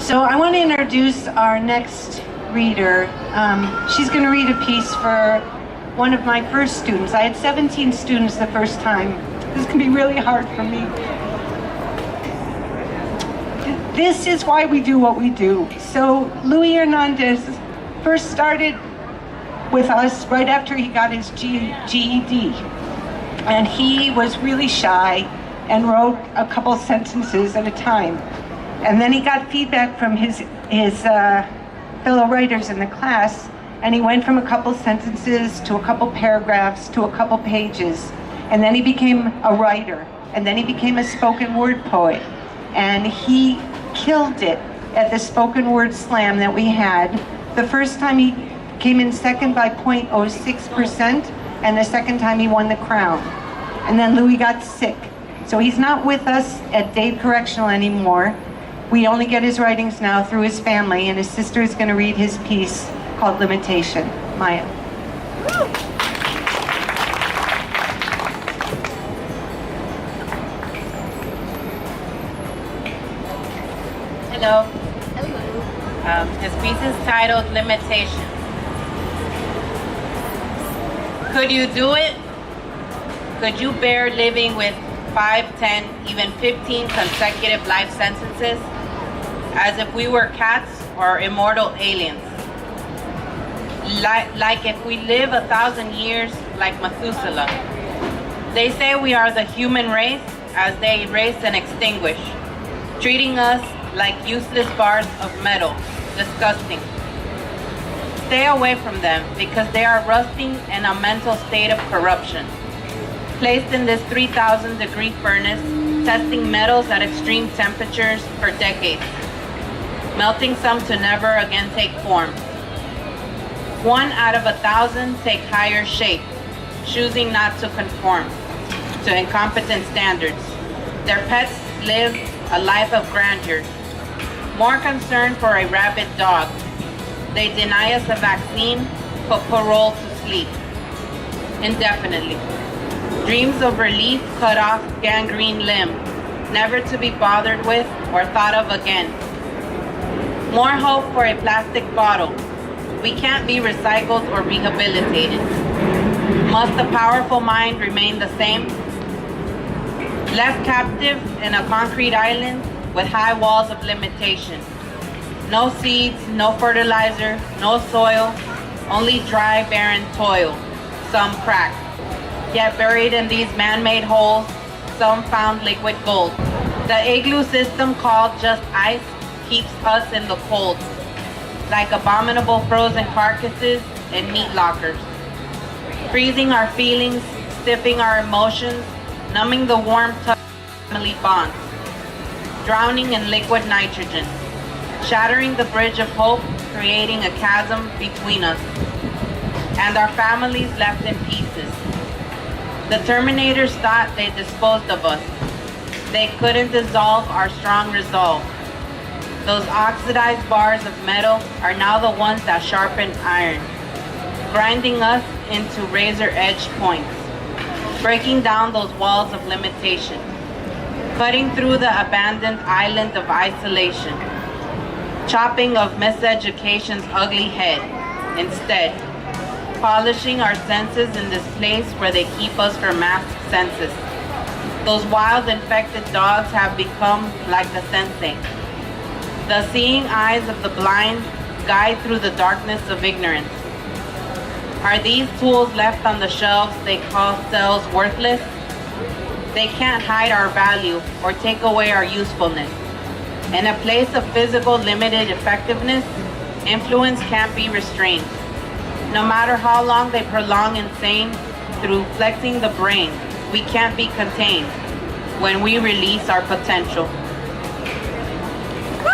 So I want to introduce our next reader. She's going to read a piece for one of my first students. I had 17 students the first time. This can be really hard for me. This is why we do what we do. So Luis Hernandez first started with us right after he got his GED. And he was really shy and wrote a couple sentences at a time. And then he got feedback from his fellow writers in the class, and he went from a couple sentences to a couple paragraphs to a couple pages. And then he became a writer, and then he became a spoken word poet. And he killed it at the spoken word slam that we had. The first time he came in second by 0.06%, and the second time he won the crown. And then Louis got sick. So he's not with us at Dade Correctional anymore. We only get his writings now through his family, and his sister is going to read his piece called Limitation. Maya. Hello. Hello. His piece is titled Limitation. Could you do it? Could you bear living with 5, 10, even 15 consecutive life sentences? As if we were cats or immortal aliens. Like if we live 1,000 years like Methuselah. They say we are the human race as they erase and extinguish, treating us like useless bars of metal. Disgusting. Stay away from them because they are rusting in a mental state of corruption. Placed in this 3,000 degree furnace, testing metals at extreme temperatures for decades, melting some to never again take form. 1 out of 1,000 take higher shape, choosing not to conform to incompetent standards. Their pets live a life of grandeur, more concerned for a rabid dog. They deny us a vaccine, put parole to sleep indefinitely. Dreams of relief, cut off gangrene limb, never to be bothered with or thought of again. More hope for a plastic bottle. We can't be recycled or rehabilitated. Must the powerful mind remain the same? Left captive in a concrete island with high walls of limitation. No seeds, no fertilizer, no soil, only dry, barren toil. Some cracked. Yet buried in these man-made holes, some found liquid gold. The igloo system called just ice keeps us in the cold, like abominable frozen carcasses in meat lockers. Freezing our feelings, stiffing our emotions, numbing the warm touch of family bonds. Drowning in liquid nitrogen, shattering the bridge of hope, creating a chasm between us. And our families left in pieces. The Terminators thought they disposed of us. They couldn't dissolve our strong resolve. Those oxidized bars of metal are now the ones that sharpen iron, grinding us into razor-edged points, breaking down those walls of limitation, cutting through the abandoned island of isolation, chopping of miseducation's ugly head, instead, polishing our senses in this place where they keep us for mass census. Those wild infected dogs have become like the sensei. The seeing eyes of the blind guide through the darkness of ignorance. Are these tools left on the shelves they call cells worthless? They can't hide our value or take away our usefulness. In a place of physical limited effectiveness, influence can't be restrained. No matter how long they prolong insane, through flexing the brain, we can't be contained when we release our potential. Woo!